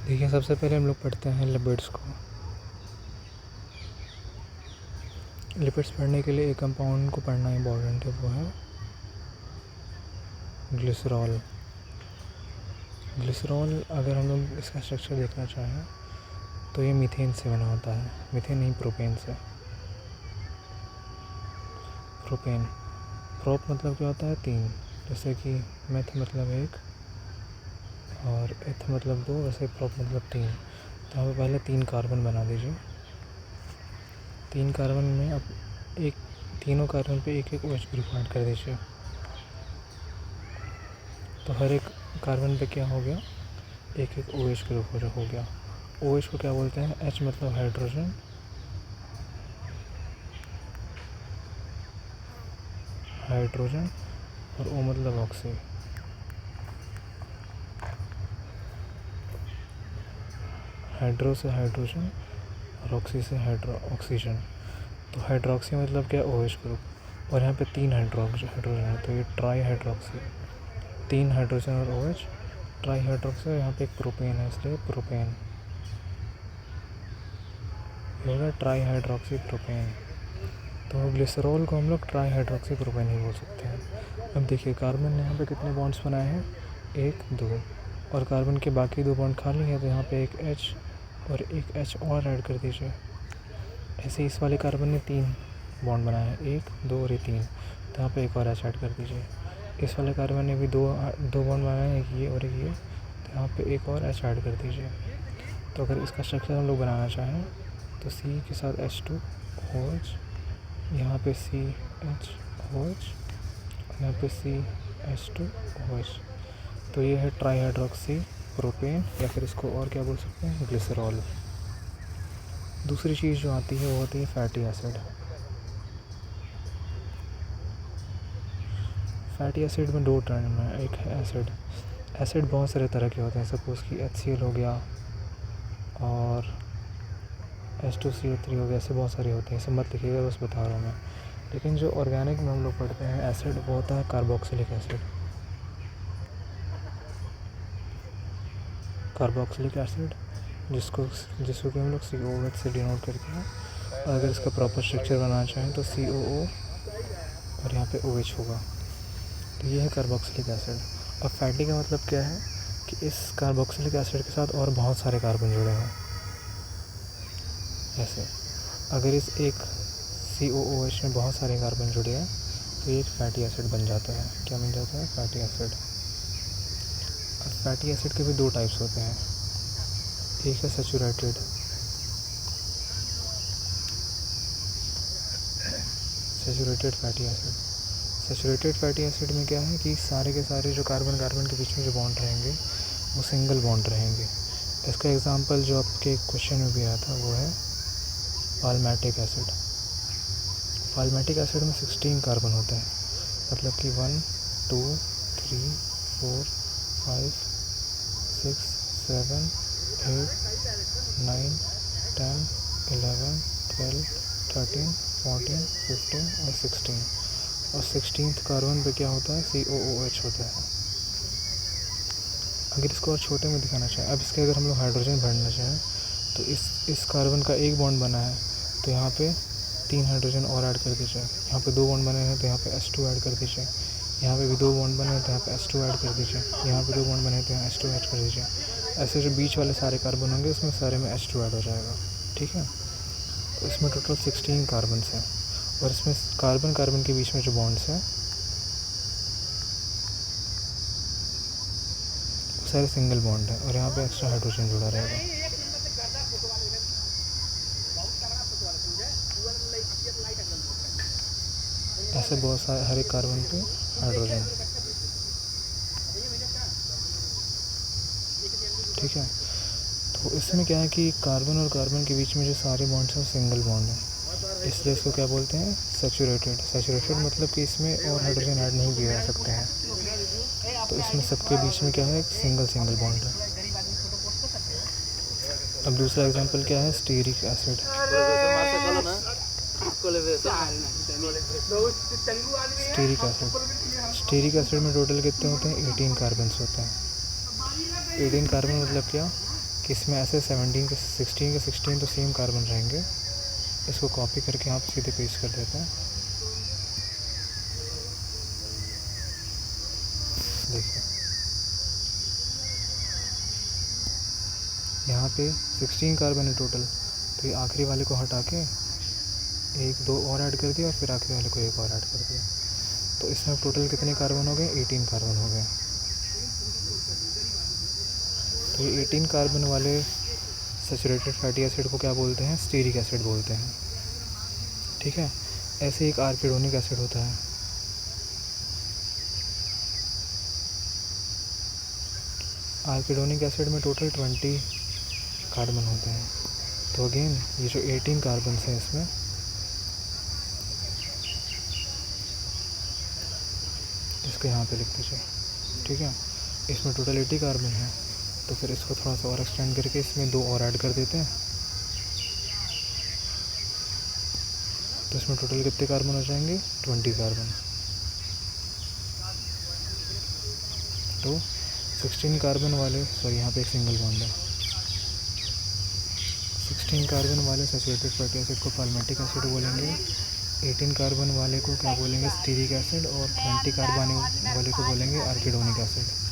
देखिए, सबसे पहले हम लोग पढ़ते हैं लिपिड्स को। लिपिड्स पढ़ने के लिए एक कंपाउंड को पढ़ना इम्पोर्टेंट है, वो है ग्लिसरॉल। ग्लिसरॉल अगर हम लोग इसका स्ट्रक्चर देखना चाहें तो ये मीथेन से बना होता है। मीथेन नहीं, प्रोपेन से। प्रोपेन, प्रोप मतलब क्या होता है? 3। जैसे कि मेथ मतलब 1 और एथ मतलब 2, वैसे प्रोप मतलब 3। तो यहाँ पे पहले 3 कार्बन बना दीजिए। 3 कार्बन में अब तीनों कार्बन पे एक एक OH ग्रुप ऐड कर दीजिए। तो हर एक कार्बन पे क्या हो गया? एक एक OH ग्रुप हो गया। OH को क्या बोलते हैं? H मतलब हाइड्रोजन, और O मतलब ऑक्सी। हाइड्रो से हाइड्रोजन और ऑक्सी से ऑक्सीजन। तो हाइड्रोक्सी मतलब क्या? OH group. और यहाँ पे 3 हाइड्रोजन है, तो ये ट्राई हाइड्रोक्सी। 3 हाइड्रोजन और OH, ट्राई हाइड्रोक्सी। और यहाँ पे एक प्रोपेन है, इसलिए प्रोपेन होगा ट्राई हाइड्रोक्सी प्रोपेन। तो ग्लिसरॉल को हम लोग ट्राई हाइड्रोक्सी प्रोपेन ही बोल सकते हैं। अब देखिए, कार्बन ने यहाँ पे कितने बॉन्ड्स बनाए हैं? 1 2, और कार्बन के बाकी 2 बॉन्ड खाली है, तो यहाँ पे एक H और एक H और ऐड कर दीजिए। ऐसे इस वाले कार्बन ने 3 बॉन्ड बनाए हैं, 1 2 और ये 3, तो यहाँ पे एक और H ऐड कर दीजिए। इस वाले कार्बन ने भी दो बॉन्ड बनाए हैं, एक ये और एक ये, तो यहाँ पे एक और H ऐड कर दीजिए। तो अगर इसका स्ट्रक्चर हम लोग बनाना चाहें तो C के साथ H2OH, यहाँ पे CHOH, यहाँ पे CH2OH। तो ये है ट्राई हाइड्रोक्सी प्रोपेन, या फिर इसको और क्या बोल सकते हैं? ग्लिसरॉल। दूसरी चीज़ जो आती है वो होती है फैटी एसिड। फैटी एसिड में 2 टर्म है। एक है एसिड बहुत सारे तरह के होते हैं। सपोज़ कि HCl हो गया और H2CO3 हो गया, ऐसे बहुत सारे होते हैं। सब मत लिखिएगा, बस बता रहा हूँ मैं। लेकिन जो ऑर्गेनिक में हम लोग पढ़ते हैं एसिड, वो होता है कार्बोक्सिलिक एसिड। कार्बोक्सिलिक एसिड जिसको कि हम लोग COOH से डिनोट करते हैं। और अगर इसका प्रॉपर स्ट्रक्चर बनाना चाहें तो COO और यहाँ पे OH होगा। तो ये है कार्बोक्सिलिक एसिड। अब फैटी का मतलब क्या है? कि इस कार्बोक्सिलिक एसिड के साथ और बहुत सारे कार्बन जुड़े हैं। ऐसे अगर इस एक COOH में बहुत सारे कार्बन जुड़े हैं तो ये एक फैटी एसिड बन जाता है। क्या बन जाता है? Fatty acid. अब फैटी एसिड के भी 2 टाइप्स होते हैं। एक है saturated fatty acid. Saturated fatty acid में क्या है कि सारे के सारे जो कार्बन के बीच में जो बॉन्ड रहेंगे वो सिंगल बॉन्ड रहेंगे। इसका एग्जांपल जो आपके क्वेश्चन में भी आया था वो है पाल्मेटिक एसिड। पाल्मेटिक एसिड में 16 कार्बन होते हैं, मतलब कि 1 2 3 4 5 6 7 8 9 10 11 12 13 14 15 और 16। और 16th कार्बन पे क्या होता है? COOH होता है। अगर इसको और छोटे में दिखाना चाहें, अब इसके अगर हम लोग हाइड्रोजन भरना चाहें तो इस कार्बन का एक बॉन्ड बना है, तो यहाँ पे 3 हाइड्रोजन और ऐड कर दीजिए। यहाँ पे 2 बॉन्ड बने हैं तो यहाँ पे H2 ऐड कर दीजिए। यहाँ पे भी 2 बॉन्ड बने हैं तो यहाँ पे H2 ऐड कर दीजिए। यहाँ पे 2 बॉन्ड बने हैं तो यहाँ H2 ऐड कर दीजिए। ऐसे जो बीच वाले सारे कार्बन होंगे उसमें सारे में H2 ऐड हो जाएगा। ठीक है, तो इसमें टोटल 16 कार्बन हैं। और इसमें कार्बन के बीच में जो बॉन्ड्स हैं वो सारे सिंगल बॉन्ड है, और यहाँ पे एक्स्ट्रा हाइड्रोजन जुड़ा रहेगा। ऐसे बहुत सारे हर एक कार्बन पे हाइड्रोजन। ठीक है, तो इसमें क्या है कि कार्बन और कार्बन के बीच में जो सारे बॉन्ड्स हैं वो सिंगल बॉन्ड है, इसलिए इसको क्या बोलते हैं? सैचुरेटेड मतलब कि इसमें और हाइड्रोजन ऐड नहीं किए जा सकते हैं। तो इसमें सबके बीच में क्या है? एक सिंगल बॉन्ड है। अब दूसरा एग्जांपल क्या है? Stearic acid. स्टीरिक एसिड में टोटल कितने होते हैं? 18 कार्बन होते हैं। 18 कार्बन मतलब क्या कि इसमें ऐसे 17 के 16 तो सेम कार्बन रहेंगे। इसको कॉपी करके यहाँ पे सीधे पेस्ट कर देते हैं। देखिए यहाँ पे 16 कार्बन है टोटल, तो ये आखिरी वाले को हटा के 1 2 और ऐड कर दिया और फिर आखिरी वाले को 1 और ऐड कर दिया। तो इसमें टोटल कितने कार्बन हो गए? 18 कार्बन हो गए। तो ये 18 कार्बन वाले सैचुरेटेड फैटी एसिड को क्या बोलते हैं? स्टीरिक एसिड बोलते हैं। ठीक है। ऐसे एक आर्किडोनिक एसिड होता है। आर्किडोनिक एसिड में टोटल 20 कार्बन होते हैं। तो अगेन ये जो 18 कार्बन हैं इसमें इसको यहाँ पे लिख दीजिए। ठीक है। इसमें टोटल 80 कार्बन है, तो फिर इसको थोड़ा सा और एक्सटेंड करके इसमें 2 और ऐड कर देते हैं। तो इसमें टोटल कितने कार्बन हो जाएंगे? 20 कार्बन। तो 16 कार्बन वाले, सॉरी यहाँ पे एक सिंगल बॉन्ड है। 16 कार्बन वाले सैचुरेटेड फैटी एसिड को पाल्मेटिक एसिड बोलेंगे। 18 कार्बन वाले को क्या बोलेंगे? Stearic acid. और 20 कार्बन वाले को बोलेंगे आर्किडोनिक एसिड।